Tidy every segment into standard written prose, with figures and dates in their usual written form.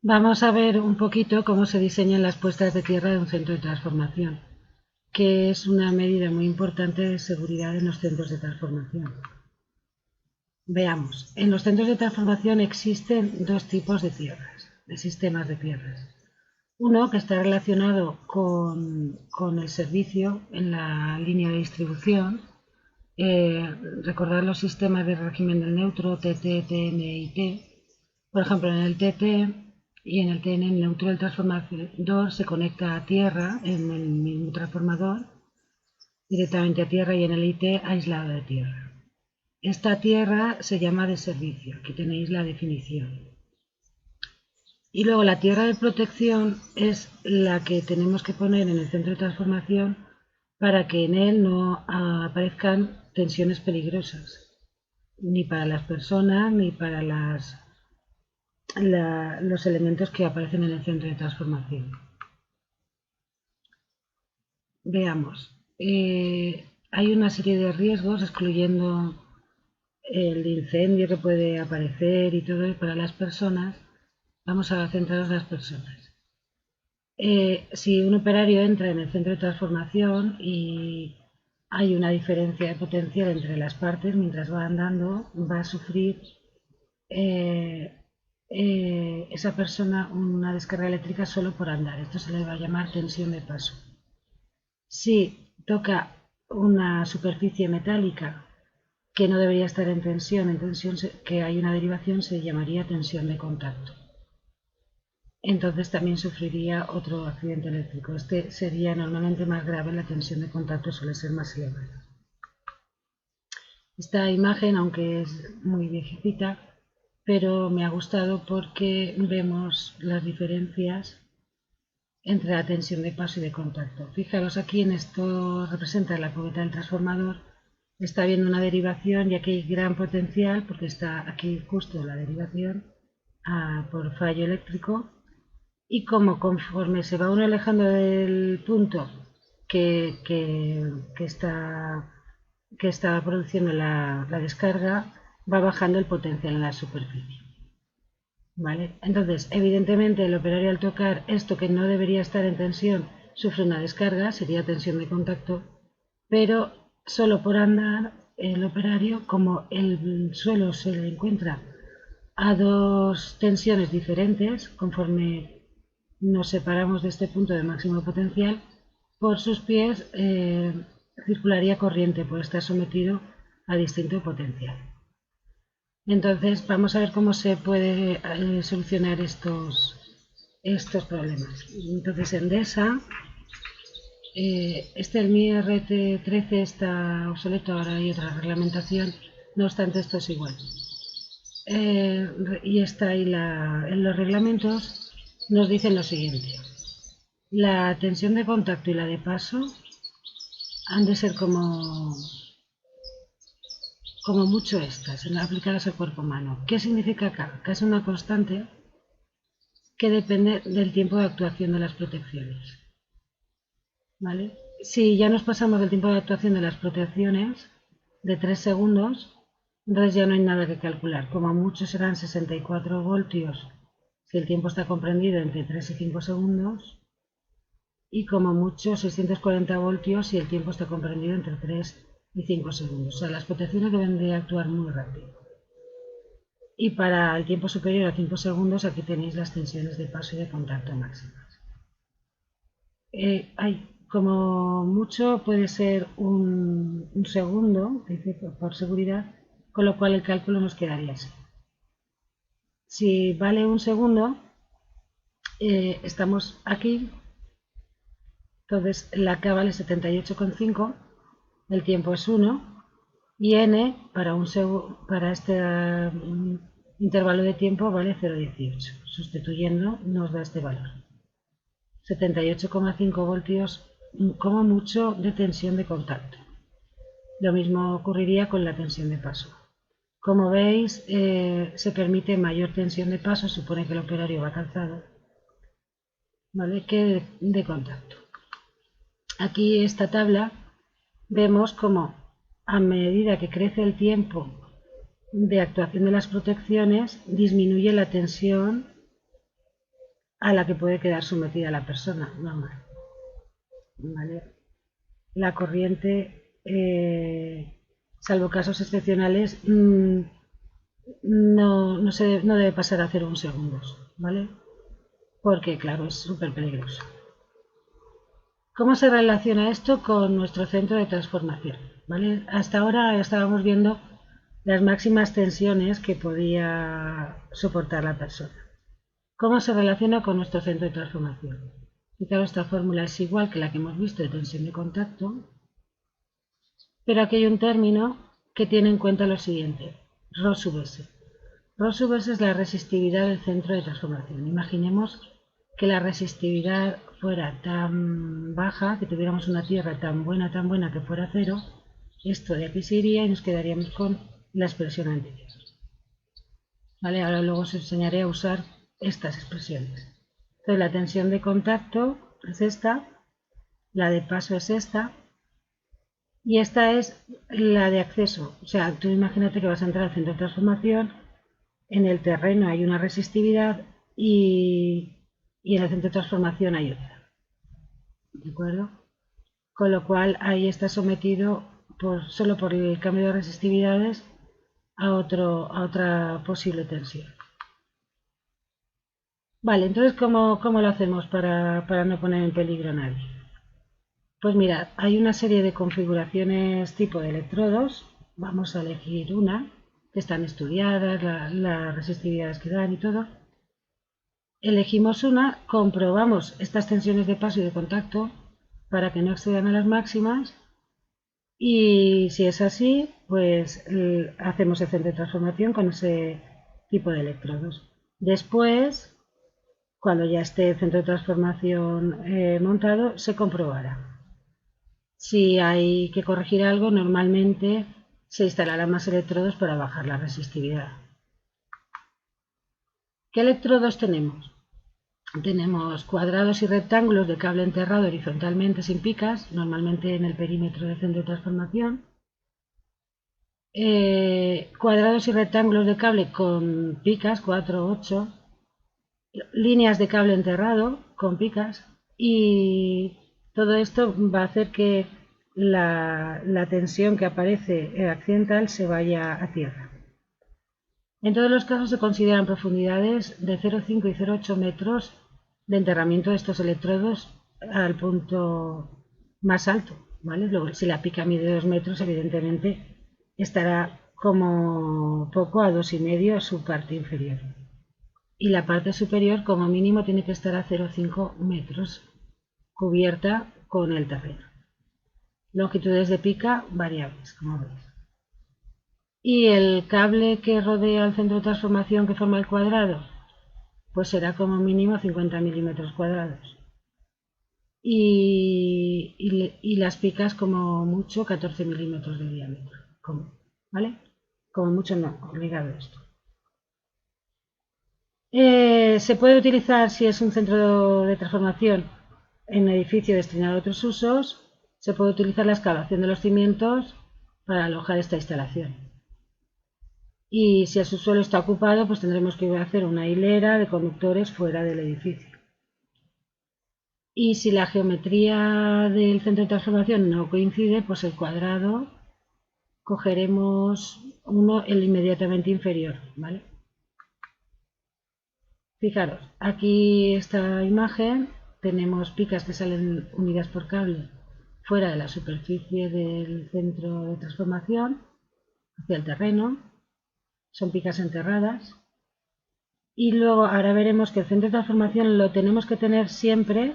Vamos a ver un poquito cómo se diseñan las puestas de tierra de un centro de transformación, que es una medida muy importante de seguridad en los centros de transformación. Veamos, en los centros de transformación existen dos tipos de tierras, de sistemas de tierras. Uno que está relacionado con el servicio en la línea de distribución. Recordar los sistemas de régimen del neutro, TT, TN y T. Por ejemplo, en el TT y en el TN, el neutro del transformador se conecta a tierra en el mismo transformador, directamente a tierra, y en el IT aislado de tierra. Esta tierra se llama de servicio, aquí tenéis la definición. Y luego la tierra de protección es la que tenemos que poner en el centro de transformación para que en él no aparezcan tensiones peligrosas, ni para las personas ni para los elementos que aparecen en el centro de transformación. Veamos, hay una serie de riesgos, excluyendo el incendio que puede aparecer y todo para las personas. Vamos a centrarnos en las personas. Si un operario entra en el centro de transformación y hay una diferencia de potencial entre las partes, mientras va andando va a sufrir esa persona una descarga eléctrica solo por andar. Esto se le va a llamar tensión de paso. Si toca una superficie metálica que no debería estar en tensión que hay una derivación, se llamaría tensión de contacto. Entonces también sufriría otro accidente eléctrico. Este sería normalmente más grave, la tensión de contacto suele ser más elevada. Esta imagen, aunque es muy viejecita, pero me ha gustado porque vemos las diferencias entre la tensión de paso y de contacto. Fijaros aquí en esto representa la cubeta del transformador. Está viendo una derivación y aquí hay gran potencial porque está aquí justo la derivación por fallo eléctrico. Y como conforme se va uno alejando del punto que está produciendo la descarga, va bajando el potencial en la superficie. ¿Vale? Entonces, evidentemente, el operario al tocar esto que no debería estar en tensión sufre una descarga, sería tensión de contacto, pero solo por andar el operario, como el suelo se le encuentra a dos tensiones diferentes, conforme nos separamos de este punto de máximo potencial, por sus pies circularía corriente, pues está sometido a distinto potencial. Entonces vamos a ver cómo se puede solucionar estos problemas. Entonces en DESA, el MI RT13 está obsoleto, ahora hay otra reglamentación, no obstante esto es igual. Y está ahí en los reglamentos nos dicen lo siguiente. La tensión de contacto y la de paso han de ser como mucho estas, aplicadas al cuerpo humano. ¿Qué significa acá? Que es una constante que depende del tiempo de actuación de las protecciones. ¿Vale? Si ya nos pasamos del tiempo de actuación de las protecciones de 3 segundos, entonces ya no hay nada que calcular. Como mucho serán 64 voltios si el tiempo está comprendido entre 3 y 5 segundos, y como mucho 640 voltios si el tiempo está comprendido entre 3 y 5 segundos. O sea, las protecciones deben de actuar muy rápido. Y para el tiempo superior a 5 segundos, aquí tenéis las tensiones de paso y de contacto máximas. Como mucho puede ser un segundo, dice, por seguridad, con lo cual el cálculo nos quedaría así. Si vale un segundo, estamos aquí, entonces la K vale 78,5, el tiempo es 1, y N para este intervalo de tiempo vale 0,18. Sustituyendo nos da este valor. 78,5 voltios como mucho de tensión de contacto. Lo mismo ocurriría con la tensión de paso. Como veis, se permite mayor tensión de paso, supone que el operario va calzado, ¿vale?, que de contacto. Aquí esta tabla vemos como a medida que crece el tiempo de actuación de las protecciones, disminuye la tensión a la que puede quedar sometida la persona, vamos, ¿vale? La corriente, salvo casos excepcionales, no debe pasar a 0,1 segundos, ¿vale? Porque, claro, es súper peligroso. ¿Cómo se relaciona esto con nuestro centro de transformación? ¿Vale? Hasta ahora estábamos viendo las máximas tensiones que podía soportar la persona. ¿Cómo se relaciona con nuestro centro de transformación? Y claro, esta fórmula es igual que la que hemos visto de tensión de contacto, pero aquí hay un término que tiene en cuenta lo siguiente, ρ sub s. Ρ sub s es la resistividad del centro de transformación. Imaginemos que la resistividad fuera tan baja, que tuviéramos una tierra tan buena que fuera cero, esto de aquí se iría y nos quedaríamos con la expresión anterior. ¿Vale? Ahora luego os enseñaré a usar estas expresiones. Entonces la tensión de contacto es esta, la de paso es esta, y esta es la de acceso. O sea, tú imagínate que vas a entrar al centro de transformación, en el terreno hay una resistividad y en el centro de transformación hay otra. ¿De acuerdo? Con lo cual ahí está sometido solo por el cambio de resistividades a otra posible tensión. Vale, entonces ¿cómo lo hacemos para no poner en peligro a nadie? Pues mirad, hay una serie de configuraciones tipo de electrodos. Vamos a elegir una, que están estudiadas, las resistividades que dan y todo. Elegimos una, comprobamos estas tensiones de paso y de contacto para que no excedan a las máximas y si es así, pues hacemos el centro de transformación con ese tipo de electrodos. Después, cuando ya esté el centro de transformación montado, se comprobará. Si hay que corregir algo, normalmente se instalarán más electrodos para bajar la resistividad. ¿Qué electrodos tenemos? Tenemos cuadrados y rectángulos de cable enterrado horizontalmente sin picas, normalmente en el perímetro del centro de transformación. Cuadrados y rectángulos de cable con picas, 4 o 8. Líneas de cable enterrado con picas. Y todo esto va a hacer que la tensión que aparece accidental se vaya a tierra. En todos los casos se consideran profundidades de 0,5 y 0,8 metros de enterramiento de estos electrodos al punto más alto, ¿vale? Luego, si la pica mide 2 metros, evidentemente estará como poco a 2,5 su parte inferior. Y la parte superior, como mínimo, tiene que estar a 0,5 metros cubierta con el terreno. Longitudes de pica variables, como veis. Y el cable que rodea el centro de transformación que forma el cuadrado, pues será como mínimo 50 milímetros cuadrados. Y las picas como mucho 14 milímetros de diámetro. ¿Vale? Como mucho no, obligado esto. Se puede utilizar si es un centro de transformación en un edificio destinado a otros usos. Se puede utilizar la excavación de los cimientos para alojar esta instalación. Y si el subsuelo está ocupado, pues tendremos que hacer una hilera de conductores fuera del edificio. Y si la geometría del centro de transformación no coincide, pues el cuadrado cogeremos el inmediatamente inferior, ¿vale? Fijaros, aquí esta imagen tenemos picas que salen unidas por cable fuera de la superficie del centro de transformación hacia el terreno. Son picas enterradas. Y luego ahora veremos que el centro de transformación lo tenemos que tener siempre,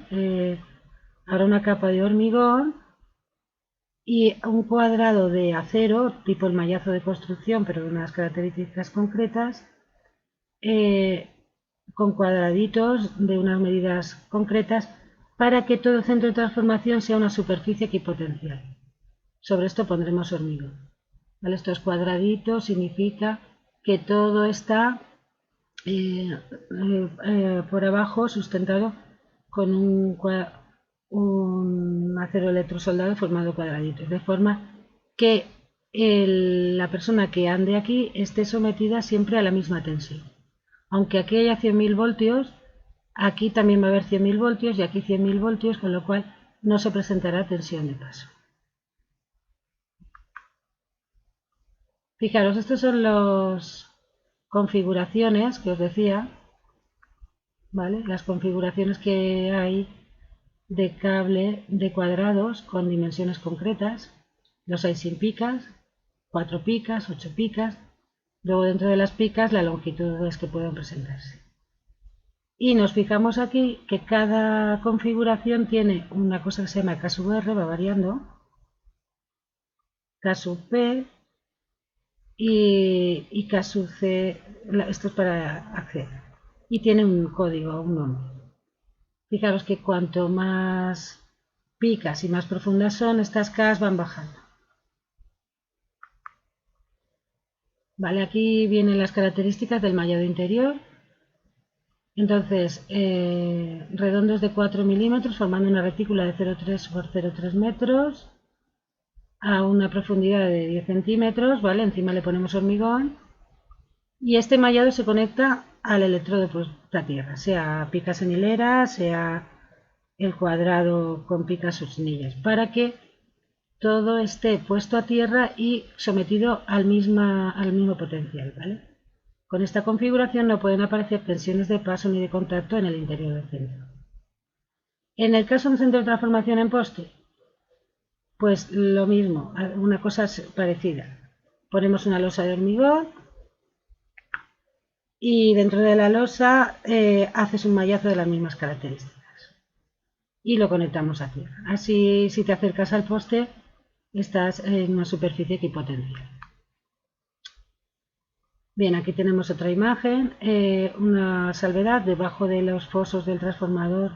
ahora una capa de hormigón y un cuadrado de acero, tipo el mallazo de construcción, pero de unas características concretas, con cuadraditos de unas medidas concretas, para que todo el centro de transformación sea una superficie equipotencial. Sobre esto pondremos hormigón. ¿Vale? Estos cuadraditos significa que todo está por abajo sustentado con un acero electrosoldado formado cuadraditos, de forma que la persona que ande aquí esté sometida siempre a la misma tensión. Aunque aquí haya 100.000 voltios, Aquí también va a haber 100.000 voltios y aquí 100.000 voltios, con lo cual no se presentará tensión de paso. Fijaros, estas son las configuraciones que os decía, ¿vale? Las configuraciones que hay de cable de cuadrados con dimensiones concretas. Los hay sin picas, 4 picas, 8 picas. Luego dentro de las picas la longitud es que pueden presentarse. Y nos fijamos aquí que cada configuración tiene una cosa que se llama K sub R, va variando, K sub P y K sub C, esto es para acceder. Y tiene un código, un nombre. Fijaros que cuanto más picas y más profundas son, estas K van bajando. Vale, aquí vienen las características del mallado interior. Entonces, redondos de 4 milímetros formando una retícula de 0,3 por 0,3 metros a una profundidad de 10 centímetros, ¿vale? Encima le ponemos hormigón y este mallado se conecta al electrodo puesto a tierra, sea picas en hilera, sea el cuadrado con picas susnillas, para que todo esté puesto a tierra y sometido al mismo potencial, ¿vale? Con esta configuración no pueden aparecer tensiones de paso ni de contacto en el interior del centro. En el caso de un centro de transformación en poste, pues lo mismo, una cosa parecida. Ponemos una losa de hormigón y dentro de la losa haces un mallazo de las mismas características y lo conectamos a tierra. Así, si te acercas al poste, estás en una superficie equipotencial. Bien, aquí tenemos otra imagen, una salvedad, debajo de los fosos del transformador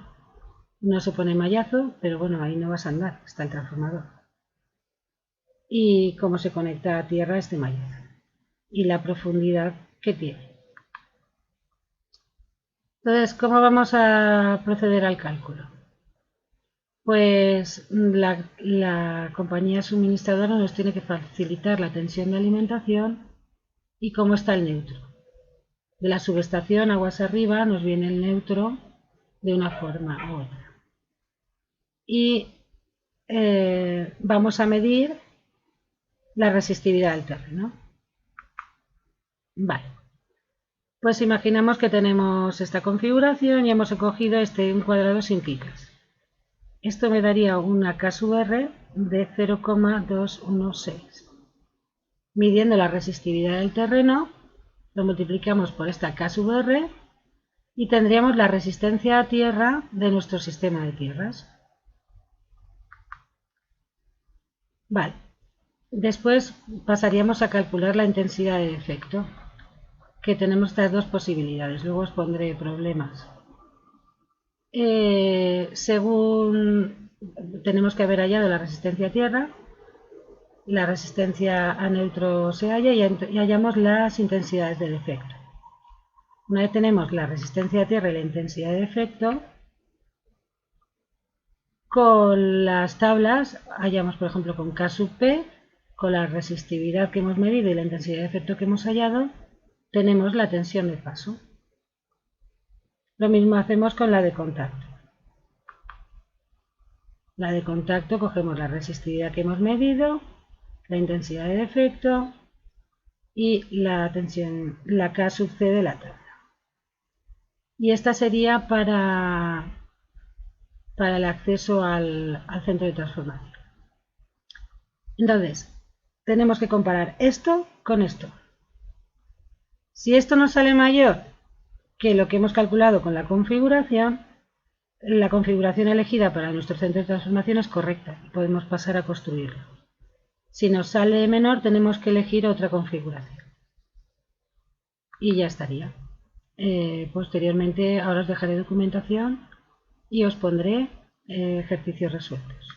no se pone mallazo, pero bueno, ahí no vas a andar, está el transformador. Y cómo se conecta a tierra este mallazo y la profundidad que tiene. Entonces, ¿cómo vamos a proceder al cálculo? Pues la compañía suministradora nos tiene que facilitar la tensión de alimentación y cómo está el neutro. De la subestación aguas arriba nos viene el neutro de una forma u otra. Y vamos a medir la resistividad del terreno. Vale. Pues imaginamos que tenemos esta configuración y hemos escogido un cuadrado sin picas. Esto me daría una K sub R de 0,216. Midiendo la resistividad del terreno, lo multiplicamos por esta K sub R y tendríamos la resistencia a tierra de nuestro sistema de tierras. Vale. Después pasaríamos a calcular la intensidad de defecto, que tenemos estas dos posibilidades. Luego os pondré problemas. Según tenemos que haber hallado la resistencia a tierra, la resistencia a neutro se halla y hallamos las intensidades de defecto. Una vez tenemos la resistencia a tierra y la intensidad de defecto, con las tablas hallamos, por ejemplo, con K sub P, con la resistividad que hemos medido y la intensidad de defecto que hemos hallado, tenemos la tensión de paso. Lo mismo hacemos con la de contacto. La de contacto cogemos la resistividad que hemos medido, la intensidad de defecto y la tensión, la K sub C de la tabla. Y esta sería para el acceso al centro de transformación. Entonces, tenemos que comparar esto con esto. Si esto nos sale mayor que lo que hemos calculado con la configuración elegida para nuestro centro de transformación es correcta y podemos pasar a construirlo. Si nos sale menor, tenemos que elegir otra configuración. Y ya estaría. Posteriormente, ahora os dejaré documentación y os pondré ejercicios resueltos.